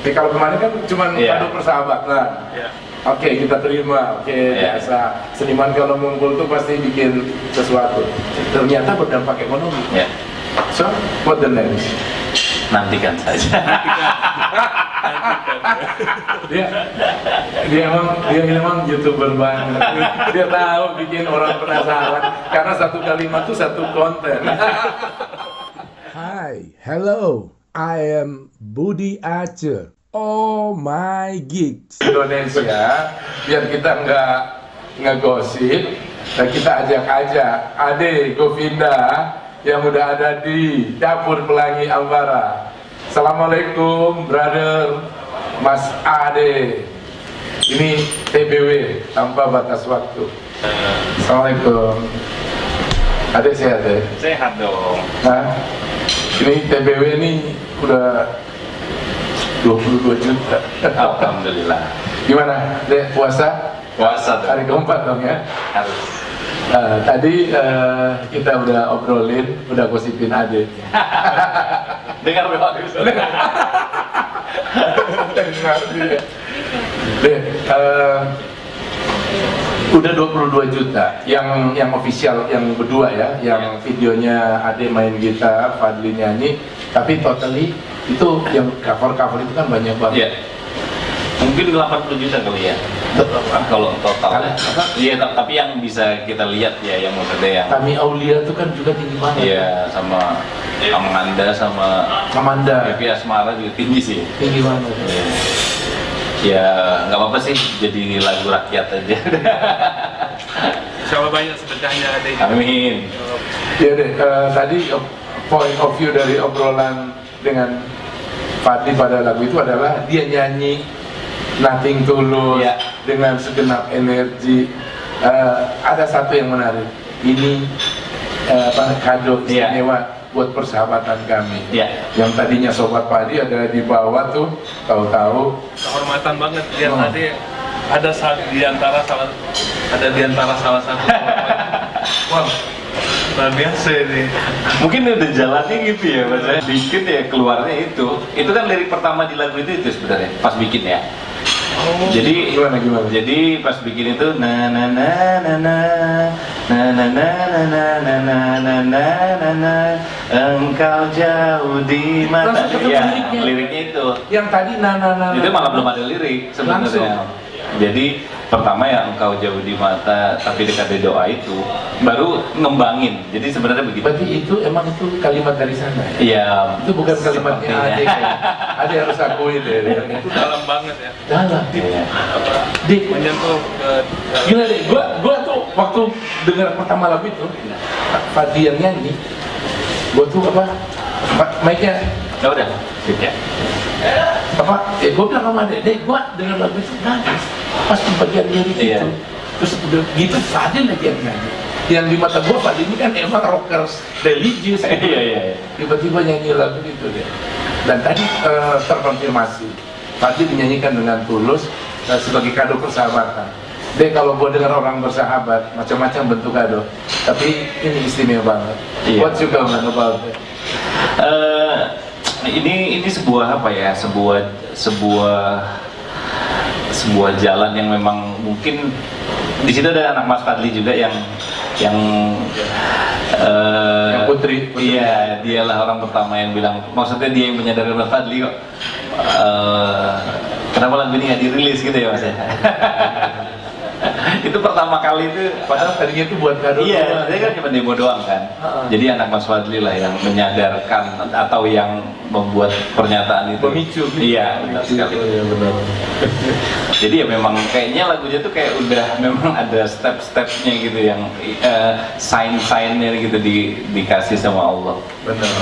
Kalau kemarin kan cuma kado persahabatan. Oke, kita terima. Biasa. Seniman kalau ngumpul tuh pasti bikin sesuatu. Ternyata berdampak ekonomi. So, what the next? Nantikan saja. Dia memang YouTuber banget. Dia tahu bikin orang penasaran karena satu kalimat tuh satu konten. Hi, hello. I am Budi Aceh. Oh my gigs Indonesia, biar kita nggak ngegosip, dan kita ajak Ade Govinda yang udah ada di Dapur Pelangi Ambara. Assalamualaikum, brother, Mas Ade. Ini TBW tanpa batas waktu. Assalamualaikum. Ade sehat ya? Sehat dong. Nah, ini TBW ini udah 22 juta. Alhamdulillah. Gimana? Dek, puasa? Puasa Hari keempat dong ya? Harus. Tadi kita udah obrolin, udah gosipin Ade. Dengar berapa episode? Dek, udah 22 juta yang official, yang berdua ya, yang videonya Ade main gitar, Fadli nyanyi, tapi totally itu yang cover itu kan banyak banget. Mungkin 80 juta kali ya. Kalau total. Iya, tapi yang bisa kita lihat ya, yang maksudnya yang Kami Aulia itu kan juga tinggi banget. Iya, sama Amanda sama Amanda. Devi Asmara juga tinggi sih. Tinggi banget. Ya, nggak apa-apa sih, jadi lagu rakyat aja. Insya Allah banyak sedekahnya ada. Amin. Ya deh, tadi point of view dari obrolan dengan Fadli pada lagu itu adalah dia nyanyi Nothing Tulus dengan segenap energi. Ada satu yang menarik. Ini kado istimewa buat persahabatan kami. Yang tadinya sobat padi ada di bawah tuh, tahu-tahu kehormatan banget dia tadi ada di antara salah satu. Wah, luar biasa ini. Mungkin udah jalannya gitu ya, maksudnya dikit ya keluarnya itu kan lirik pertama di lagu itu sebenarnya pas bikin ya. Jadi gimana? Jadi pas bikin itu na na na na na na na na na na na na na na na engkau jauh di mata. Ya, liriknya itu. Yang tadi na itu malah belum ada lirik sebenarnya. Jadi pertama ya engkau jauh di mata tapi dekat di doa itu baru ngembangin. Jadi sebenarnya begitu. Berarti itu emang itu kalimat dari sana ya? Iya. Itu bukan kalimatnya Ade. Ade harus akui deh. Itu dalam banget ya. Dalam. Iya. Dik, Menyentuh ke gila deh. Gua tuh waktu dengar pertama lagu itu, Fadli yang nyanyi, gua tuh mic-nya. Ya udah. Ya. Gue bilang sama Ade, gue denger lagu itu nangis pas di bagian lirik itu. Terus udah gitu Fadil lagi yang nyanyi. Yang di mata gue Fadil ini kan emang rockers religius gitu. Tiba-tiba nyanyi lagu itu deh. Dan tadi terkonfirmasi Fadil dinyanyikan dengan tulus sebagai kado persahabatan. Deh, kalau gue dengar orang bersahabat macam-macam bentuk kado, tapi ini istimewa banget. What you comment about it? Ini sebuah apa ya, sebuah jalan yang memang mungkin di situ ada anak Mas Fadli juga yang Putri. Iya, dialah orang pertama yang bilang, maksudnya dia yang menyadarkan Mas Fadli kok kenapa lagu ini nggak dirilis gitu ya Mas ya. Itu pertama kali itu, padahal tadinya itu buat kado. Iya, dia kan cuma demo doang kan. Jadi anak Mas Fadli lah yang menyadarkan atau yang membuat pernyataan itu. Memicu. Iya, benar sekali. Iya, benar. Jadi ya memang kayaknya lagunya tuh kayak udah memang ada step-stepnya gitu yang sign-signnya gitu dikasih sama Allah. Benar.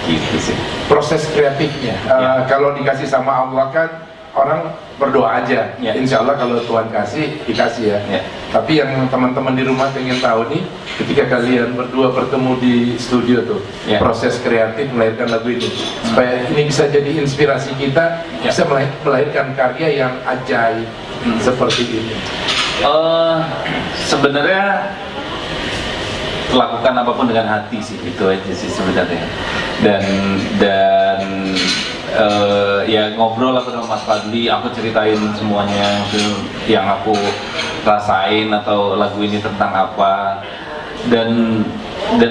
Gitu sih. Proses kreatifnya. Kalau dikasih sama Allah kan orang berdoa aja, insya Allah kalau Tuhan kasih, dikasih ya. Tapi yang teman-teman di rumah pengen tahu nih, ketika kalian berdua bertemu di studio tuh, proses kreatif melahirkan lagu ini, supaya ini bisa jadi inspirasi kita, bisa melahirkan karya yang ajaib seperti ini. Sebenarnya lakukan apapun dengan hati sih, itu aja sih sebenarnya. Dan ya ngobrol lah sama Mas Fadli, aku ceritain semuanya yang aku rasain atau lagu ini tentang apa, dan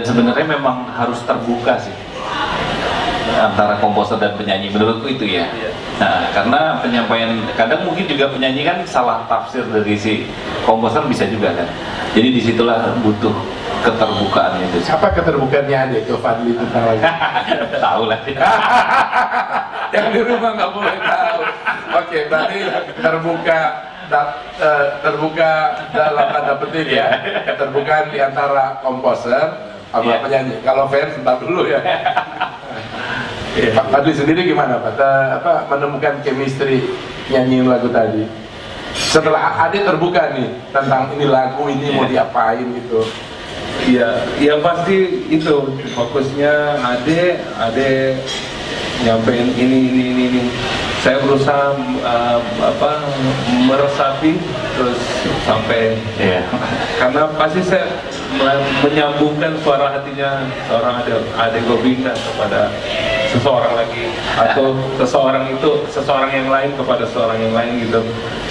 sebenarnya memang harus terbuka sih antara komposer dan penyanyi, menurutku itu ya. Nah, karena penyampaian kadang mungkin juga penyanyi kan salah tafsir dari si komposer, bisa juga kan. Jadi disitulah butuh keterbukaan itu. Apa keterbukaannya ada itu Fadli tentang lagu? Tahu lah. Yang di rumah nggak boleh tahu. Oke, berarti terbuka dalam tanda petik ya. Keterbukaan di antara komposer sama penyanyi. Kalau fans entar dulu ya. Pak Fadli sendiri gimana Pak? Menemukan chemistry nyanyiin lagu tadi. Setelah Ade terbuka nih tentang ini lagu ini mau diapain gitu. Iya, yang pasti itu fokusnya Ade nyampein ini. Saya berusaha meresapi terus sampai karena pasti saya menyambungkan suara hatinya seorang Ade Gobinda kepada seseorang lagi, atau seseorang yang lain kepada seorang yang lain gitu.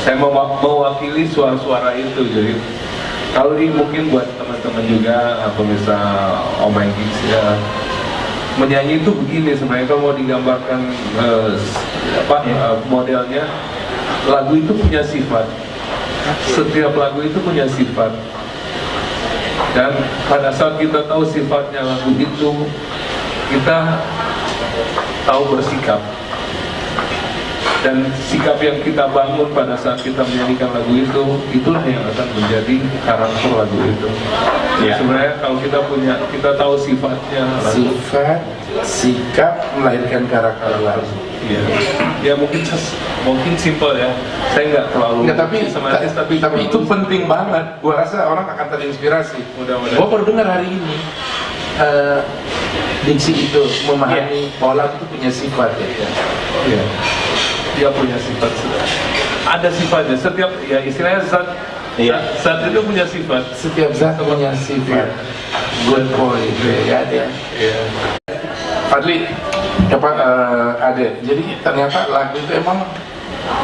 Saya mewakili suara-suara itu. Jadi kalau ini mungkin buat teman-teman juga pemirsa Oh My Gigs ya, menyanyi itu begini sebenarnya. Kalau mau digambarkan modelnya, lagu itu punya sifat. Setiap lagu itu punya sifat. Dan pada saat kita tahu sifatnya lagu itu, kita tahu bersikap. Dan sikap yang kita bangun pada saat kita menyanyikan lagu itu, itulah yang akan menjadi karakter lagu itu. Sebenarnya kalau kita tahu sifatnya, sifat, sikap melahirkan karakter lagu. Ya mungkin simpel ya. Saya nggak terlalu. Tapi itu penting banget. Gua rasa orang akan terinspirasi. Mudah-mudahan. Gua baru dengar hari ini diksi itu memahami bahwa lagu itu punya sifat ya. Dia punya sifat, ada sifatnya. Setiap istilahnya zat itu punya sifat. Setiap zat punya sifat. Good boy, ya dia. Fadli, Ade. Jadi ternyata lagu itu emang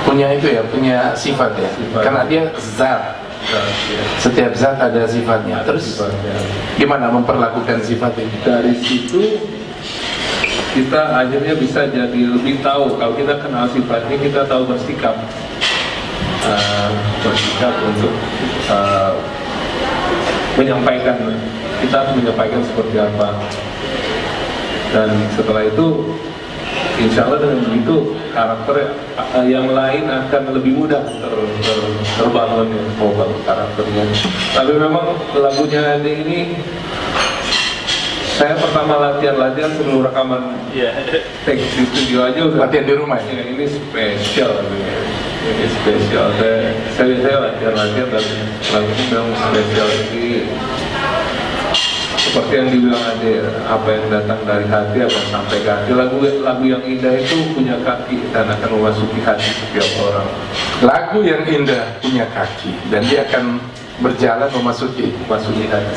punya sifat ya. Karena dia zat. Setiap zat ada sifatnya. Terus gimana memperlakukan sifat ini? Dari situ kita akhirnya bisa jadi lebih tahu. Kalau kita kenal sifatnya, kita tahu bersikap untuk menyampaikan. Kita harus menyampaikan seperti apa. Dan setelah itu, insya Allah dengan begitu karakter yang lain akan lebih mudah terbangun ya, karakternya. Tapi memang lagunya ini, saya pertama latihan sebelum rekaman take di studio aja udah latihan di rumah ya? Ini spesial, ini spesial. Saya latihan dan lagu ini memang spesial. Ini seperti yang dibilang Ade, apa yang datang dari hati akan sampai ke hati. Lagu yang indah itu punya kaki dan akan memasuki hati setiap orang. Lagu yang indah punya kaki dan dia akan berjalan memasuki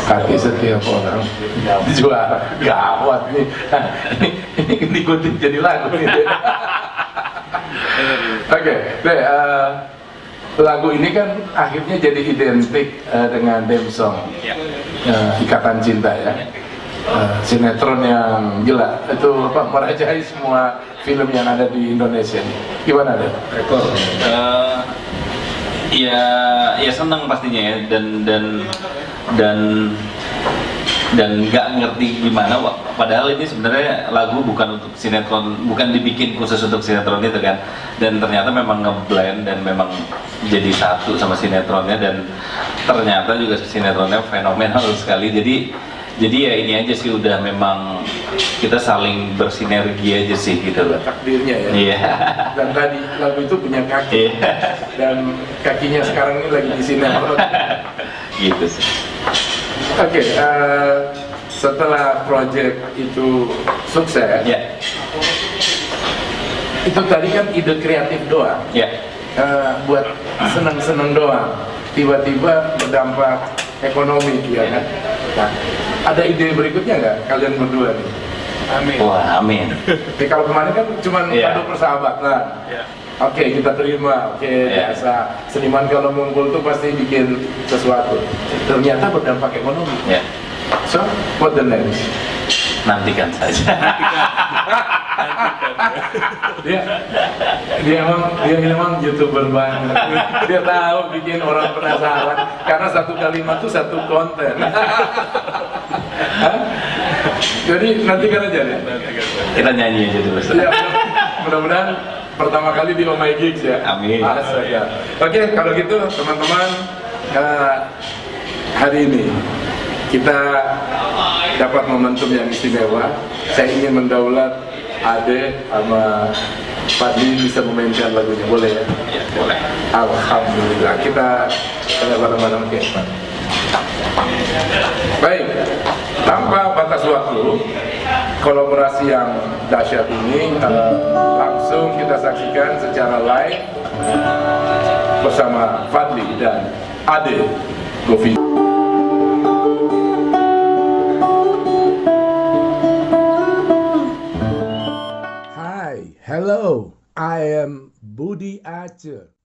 hati setiap orang. Dijual gawat nih. Ini dikutip jadi lagu nih. Oke, lagu ini kan akhirnya jadi identik dengan theme song Ikatan Cinta ya. Sinetron yang gila itu merajai semua film yang ada di Indonesia. Gimana deh? Rekor. Ya senang pastinya ya, dan nggak ngerti gimana, padahal ini sebenarnya lagu bukan untuk sinetron, bukan dibikin khusus untuk sinetron itu kan, dan ternyata memang ngeblend dan memang jadi satu sama sinetronnya, dan ternyata juga sinetronnya fenomenal sekali. Jadi ya ini aja sih, udah memang kita saling bersinergi aja sih gitu loh. Takdirnya ya. Iya. Dan tadi lagu itu punya kaki. Dan kakinya sekarang ini lagi di sinetron. Gitu sih. Oke, setelah project itu sukses, itu tadi kan ide kreatif doang. Buat seneng-seneng doang. Tiba-tiba berdampak ekonomi ya kan. Nah, ada ide berikutnya nggak kalian berdua nih? Amin. Wah, amin. Oke, kalau kemarin kan cuma Iya. kado persahabatan. Ya. Oke, kita terima. Oke, Iya. biasa. Seniman kalau ngumpul tuh pasti bikin sesuatu. Ternyata berdampak ekonomi. Ya, So, what the next? nantikan saja. Dia memang YouTuber banget. Dia tahu bikin orang penasaran karena satu kalimat tuh satu konten. Hah? Jadi nantikan aja ya. Kita nyanyi aja dulu. Ya, mudah-mudahan pertama kali di Oh My Gigs ya. Amin. Astaga. Oke, kalau gitu teman-teman, hari ini kita dapat momentum yang istimewa. Saya ingin mendaulat Ade sama Fadli bisa memainkan lagunya, boleh ya? Ya, boleh. Alhamdulillah, kita bareng-bareng ke depan. Baik, tanpa batas waktu, kolaborasi yang dahsyat ini langsung kita saksikan secara live bersama Fadli dan Ade Govi. Hi, hello, I am Budi Aceh.